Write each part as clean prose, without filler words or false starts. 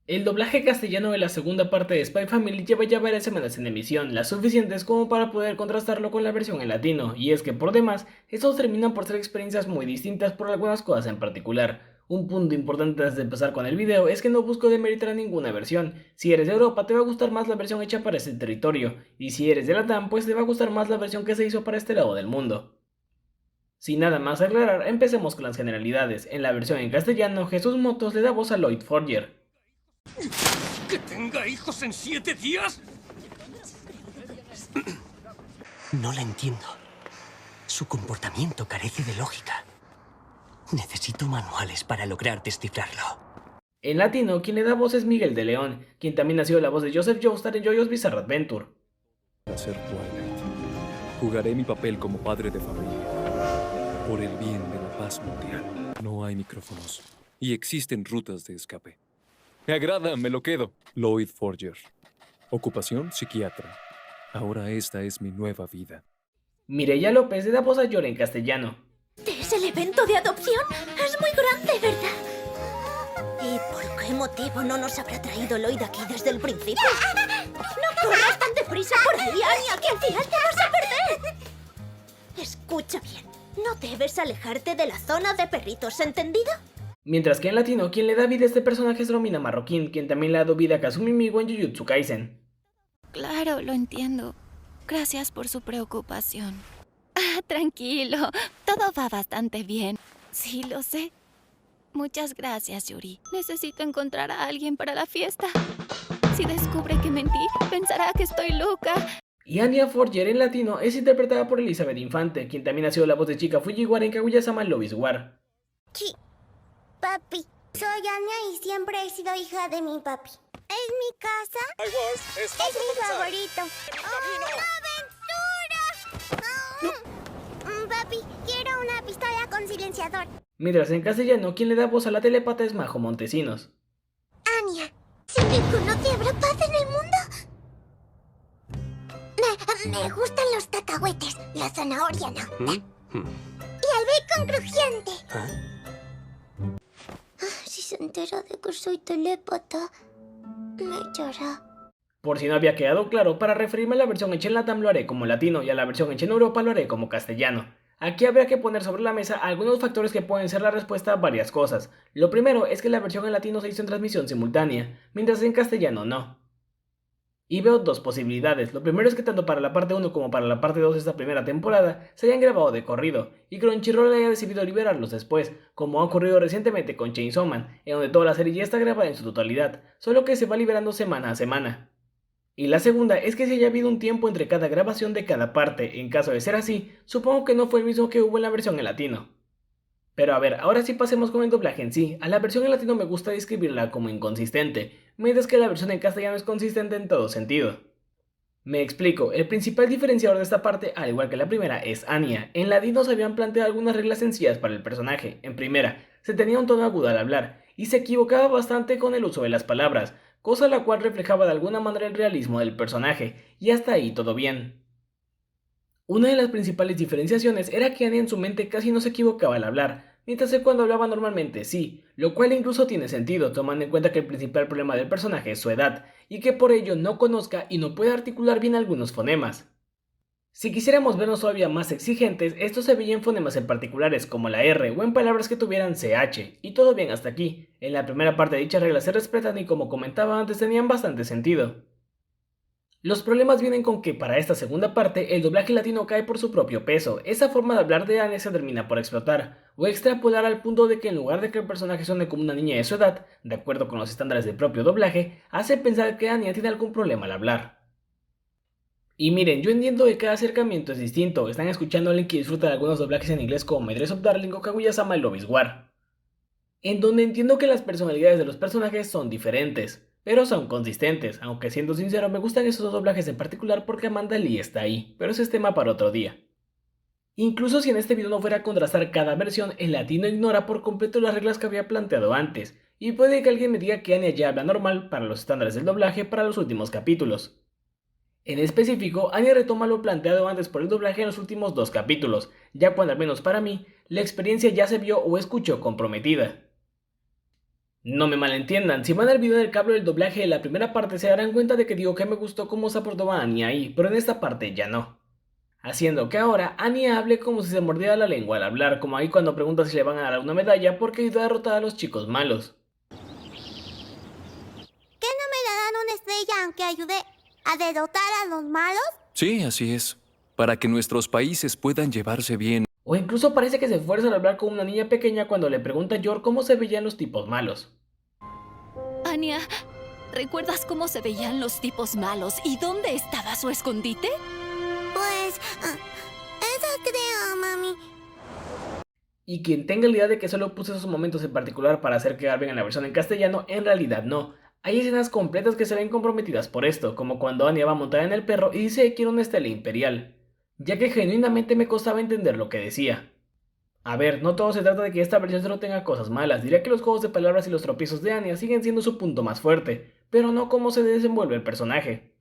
El doblaje castellano de la segunda parte de Spy Family lleva ya varias semanas en emisión, las suficientes como para poder contrastarlo con la versión en latino, y es que por demás, estos terminan por ser experiencias muy distintas por algunas cosas en particular. Un punto importante antes de empezar con el video es que no busco demeritar a ninguna versión. Si eres de Europa te va a gustar más la versión hecha para este territorio, y si eres de Latam pues te va a gustar más la versión que se hizo para este lado del mundo. Sin nada más a aclarar, empecemos con las generalidades. En la versión en castellano, Jesús Motos le da voz a Lloyd Forger. ¿Que tenga hijos en 7 días? No la entiendo. Su comportamiento carece de lógica. Necesito manuales para lograr descifrarlo. En latino, quien le da voz es Miguel de León, quien también ha sido la voz de Joseph Joestar en JoJo's Bizarre Adventure. Hacer Twilight. Jugaré mi papel como padre de familia. Por el bien de la paz mundial. No hay micrófonos. Y existen rutas de escape. Me agrada, me lo quedo. Lloyd Forger. Ocupación psiquiatra. Ahora esta es mi nueva vida. Mireia López le da voz a Yor en castellano. ¿Es el evento de adopción? Es muy grande, ¿verdad? ¿Y por qué motivo no nos habrá traído Lloyd aquí desde el principio? ¡No corras tan deprisa por ahí, Anya, que al final te vas a perder! Escucha bien, no debes alejarte de la zona de perritos, ¿entendido? Mientras que en latino, quien le da vida a este personaje es Romina Marroquín, quien también le ha dado vida a Kazumi Migo en Jujutsu Kaisen. Claro, lo entiendo. Gracias por su preocupación. Ah, tranquilo, todo va bastante bien. Sí, lo sé. Muchas gracias, Yuri. Necesito encontrar a alguien para la fiesta. Si descubre que mentí, pensará que estoy loca. Y Anya Forger en latino es interpretada por Elizabeth Infante, quien también ha sido la voz de Chika Fujiwara en Kaguya-sama Love is War. Sí, papi. Soy Anya y siempre he sido hija de mi papi. Es mi casa. Es mi favorito. ¡Aventura! Papi, quiero una pistola con silenciador. Mientras en castellano, quien le da voz a la telepata es Majo Montesinos. Anya, ¿sin conoce habrá paz en el mundo? Me gustan los cacahuetes, la zanahoria no. Y el bacon crujiente. Si se entera de que soy telépata, me echará. Por si no había quedado claro, para referirme a la versión hecha en Latam lo haré como latino y a la versión hecha en Europa lo haré como castellano. Aquí habría que poner sobre la mesa algunos factores que pueden ser la respuesta a varias cosas. Lo primero es que la versión en latino se hizo en transmisión simultánea, mientras en castellano no. Y veo dos posibilidades. Lo primero es que tanto para la parte 1 como para la parte 2 de esta primera temporada se hayan grabado de corrido, y Crunchyroll haya decidido liberarlos después, como ha ocurrido recientemente con Chainsaw Man, en donde toda la serie ya está grabada en su totalidad, solo que se va liberando semana a semana. Y la segunda es que si haya habido un tiempo entre cada grabación de cada parte. En caso de ser así, supongo que no fue el mismo que hubo en la versión en latino. Pero a ver, ahora sí pasemos con el doblaje en sí. A la versión en latino me gusta describirla como inconsistente, mientras que la versión en castellano es consistente en todo sentido. Me explico, el principal diferenciador de esta parte, al igual que la primera, es Anya. En latino se habían planteado algunas reglas sencillas para el personaje. En primera, se tenía un tono agudo al hablar, y se equivocaba bastante con el uso de las palabras, cosa la cual reflejaba de alguna manera el realismo del personaje, y hasta ahí todo bien. Una de las principales diferenciaciones era que Anya en su mente casi no se equivocaba al hablar, mientras que cuando hablaba normalmente sí, lo cual incluso tiene sentido tomando en cuenta que el principal problema del personaje es su edad, y que por ello no conozca y no puede articular bien algunos fonemas. Si quisiéramos vernos todavía más exigentes, esto se veía en fonemas en particulares como la R o en palabras que tuvieran CH, y todo bien hasta aquí. En la primera parte dichas reglas se respetan y como comentaba antes tenían bastante sentido. Los problemas vienen con que para esta segunda parte el doblaje latino cae por su propio peso. Esa forma de hablar de Anya se termina por explotar o extrapolar al punto de que en lugar de que el personaje suene como una niña de su edad, de acuerdo con los estándares del propio doblaje, hace pensar que Anya tiene algún problema al hablar. Y miren, yo entiendo que cada acercamiento es distinto. Están escuchando a alguien que disfruta de algunos doblajes en inglés como My Dress of Darling o Kaguya-sama Love is War, en donde entiendo que las personalidades de los personajes son diferentes, pero son consistentes, aunque siendo sincero me gustan esos dos doblajes en particular porque Amanda Lee está ahí, pero ese es tema para otro día. Incluso si en este video no fuera a contrastar cada versión, el latino ignora por completo las reglas que había planteado antes, y puede que alguien me diga que Anya ya habla normal para los estándares del doblaje para los últimos capítulos. En específico, Anya retoma lo planteado antes por el doblaje en los últimos dos capítulos, ya cuando al menos para mí, la experiencia ya se vio o escuchó comprometida. No me malentiendan, si van al video del cable del doblaje de la primera parte se darán cuenta de que digo que me gustó cómo se aportó a Anya ahí, pero en esta parte ya no. Haciendo que ahora Anya hable como si se mordiera la lengua al hablar, como ahí cuando pregunta si le van a dar una medalla porque ayudó a derrotar a los chicos malos. ¿Qué no me darán una estrella aunque ayude a derrotar a los malos? Sí, así es. Para que nuestros países puedan llevarse bien. O incluso parece que se esfuerza al hablar con una niña pequeña cuando le pregunta a Yor cómo se veían los tipos malos. Anya, ¿recuerdas cómo se veían los tipos malos y dónde estaba su escondite? Pues... eso creo, mami. Y quien tenga la idea de que solo puse esos momentos en particular para hacer quedar bien en la versión en castellano, en realidad no. Hay escenas completas que se ven comprometidas por esto, como cuando Anya va montada en el perro y dice que quiere una estela imperial, ya que genuinamente me costaba entender lo que decía. A ver, no todo se trata de que esta versión solo tenga cosas malas, diría que los juegos de palabras y los tropiezos de Anya siguen siendo su punto más fuerte, pero no cómo se desenvuelve el personaje.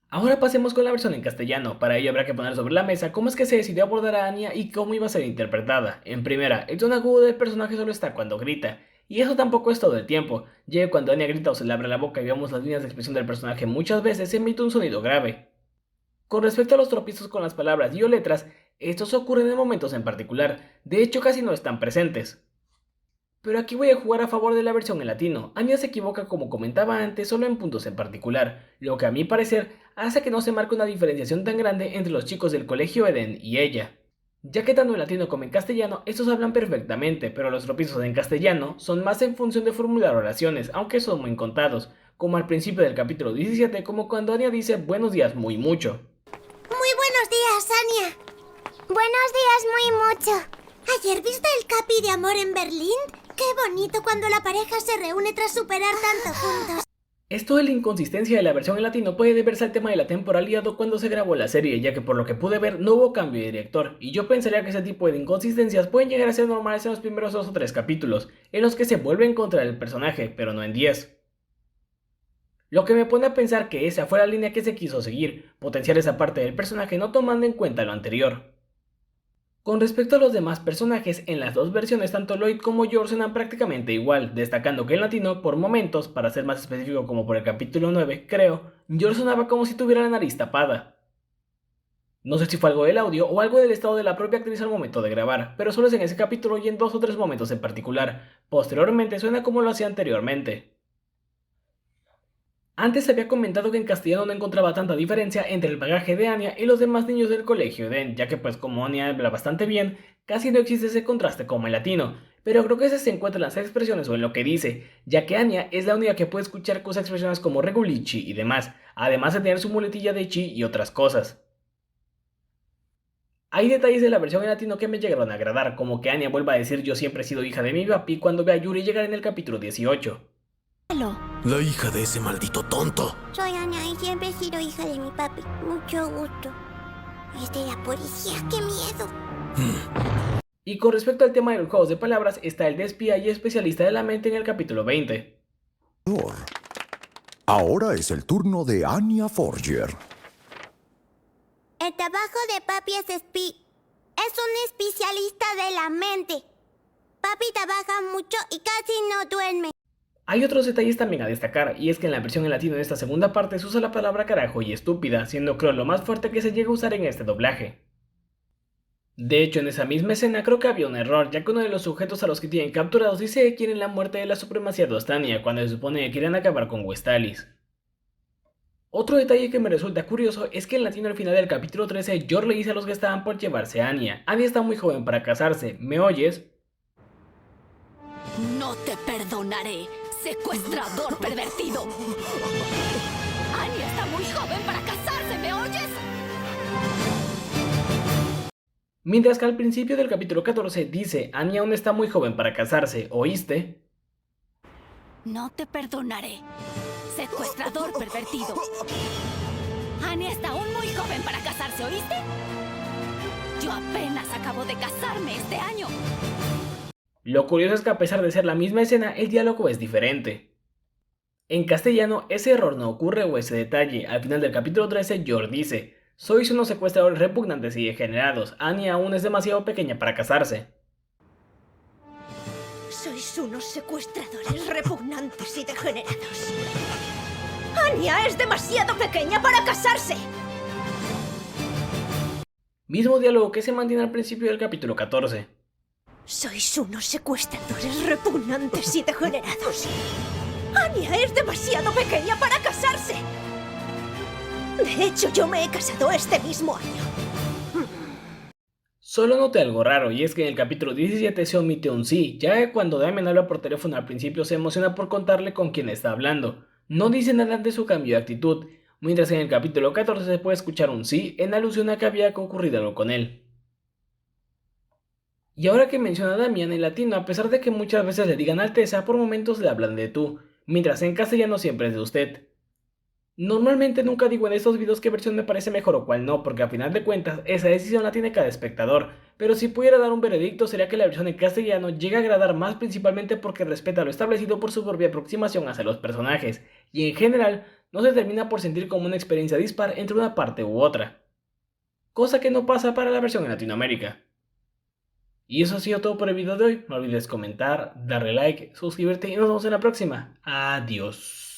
Ahora pasemos con la versión en castellano, para ello habrá que poner sobre la mesa cómo es que se decidió abordar a Anya y cómo iba a ser interpretada. En primera, el tono agudo del personaje solo está cuando grita, y eso tampoco es todo el tiempo, ya que cuando Anya grita o se le abre la boca y vemos las líneas de expresión del personaje muchas veces se emite un sonido grave. Con respecto a los tropiezos con las palabras y o letras, estos ocurren en momentos en particular, de hecho casi no están presentes. Pero aquí voy a jugar a favor de la versión en latino. Anya se equivoca como comentaba antes solo en puntos en particular, lo que a mi parecer hace que no se marque una diferenciación tan grande entre los chicos del colegio Eden y ella. Ya que tanto en latino como en castellano estos hablan perfectamente, pero los tropiezos en castellano son más en función de formular oraciones, aunque son muy contados, como al principio del capítulo 17, como cuando Anya dice buenos días muy mucho. Muy buenos días, Anya. Buenos días muy mucho. ¿Ayer viste el Capi de Amor en Berlín? Qué bonito cuando la pareja se reúne tras superar tanto juntos. Esto de la inconsistencia de la versión en latino puede deberse al tema de la temporalidad o cuando se grabó la serie, ya que por lo que pude ver no hubo cambio de director, y yo pensaría que ese tipo de inconsistencias pueden llegar a ser normales en los primeros 2 o 3 capítulos, en los que se vuelve en contra del personaje, pero no en 10. Lo que me pone a pensar que esa fue la línea que se quiso seguir, potenciar esa parte del personaje no tomando en cuenta lo anterior. Con respecto a los demás personajes, en las dos versiones tanto Lloyd como George suenan prácticamente igual, destacando que en latino, por momentos, para ser más específico como por el capítulo 9, creo, George sonaba como si tuviera la nariz tapada. No sé si fue algo del audio o algo del estado de la propia actriz al momento de grabar, pero solo es en ese capítulo y en 2 o 3 momentos en particular. Posteriormente suena como lo hacía anteriormente. Antes había comentado que en castellano no encontraba tanta diferencia entre el bagaje de Anya y los demás niños del colegio Eden, ya que pues como Anya habla bastante bien, casi no existe ese contraste como en latino, pero creo que ese se encuentra en las expresiones o en lo que dice, ya que Anya es la única que puede escuchar cosas expresiones como regulichi y demás, además de tener su muletilla de chi y otras cosas. Hay detalles de la versión en latino que me llegaron a agradar, como que Anya vuelva a decir yo siempre he sido hija de mi papi cuando ve a Yuri llegar en el capítulo 18. La hija de ese maldito tonto. Soy Anya y siempre he sido hija de mi papi. Mucho gusto. Es de la policía, qué miedo. Y con respecto al tema de los juegos de palabras, está el de espía y especialista de la mente en el capítulo 20. Ahora es el turno de Anya Forger. El trabajo de papi es es un especialista de la mente. Papi trabaja mucho y casi no duerme. Hay otros detalles también a destacar, y es que en la versión en latino de esta segunda parte se usa la palabra carajo y estúpida, siendo creo lo más fuerte que se llega a usar en este doblaje. De hecho, en esa misma escena creo que había un error, ya que uno de los sujetos a los que tienen capturados dice que quieren la muerte de la supremacía de Ostania, cuando se supone que quieren acabar con Westalis. Otro detalle que me resulta curioso es que en latino al final del capítulo 13, George le dice a los que estaban por llevarse a Anya. Anya está muy joven para casarse, ¿me oyes? No te perdonaré, secuestrador pervertido. Anya está muy joven para casarse, ¿me oyes? Mientras que al principio del capítulo 14 dice, Anya aún está muy joven para casarse, ¿oíste? No te perdonaré, secuestrador pervertido. Anya está aún muy joven para casarse, ¿oíste? Yo apenas acabo de casarme este año. Lo curioso es que a pesar de ser la misma escena, el diálogo es diferente. En castellano, ese error no ocurre o ese detalle. Al final del capítulo 13, George dice, sois unos secuestradores repugnantes y degenerados. Anya aún es demasiado pequeña para casarse. Sois Sois unos secuestradores repugnantes y degenerados. Anya es demasiado pequeña para casarse. Mismo diálogo que se mantiene al principio del capítulo 14. Sois unos secuestradores repugnantes y degenerados. Anya es demasiado pequeña para casarse. De hecho, yo me he casado este mismo año. Solo noté algo raro, y es que en el capítulo 17 se omite un sí, ya que cuando Damien habla por teléfono al principio se emociona por contarle con quién está hablando. No dice nada de su cambio de actitud, mientras en el capítulo 14 se puede escuchar un sí en alusión a que había ocurrido algo con él. Y ahora que menciona a Damián en latino, a pesar de que muchas veces le digan Alteza, por momentos le hablan de tú, mientras en castellano siempre es de usted. Normalmente nunca digo en estos videos qué versión me parece mejor o cuál no, porque a final de cuentas esa decisión la tiene cada espectador, pero si pudiera dar un veredicto sería que la versión en castellano llega a agradar más principalmente porque respeta lo establecido por su propia aproximación hacia los personajes, y en general no se termina por sentir como una experiencia dispar entre una parte u otra. Cosa que no pasa para la versión en Latinoamérica. Y eso ha sido todo por el video de hoy, no olvides comentar, darle like, suscribirte y nos vemos en la próxima. Adiós.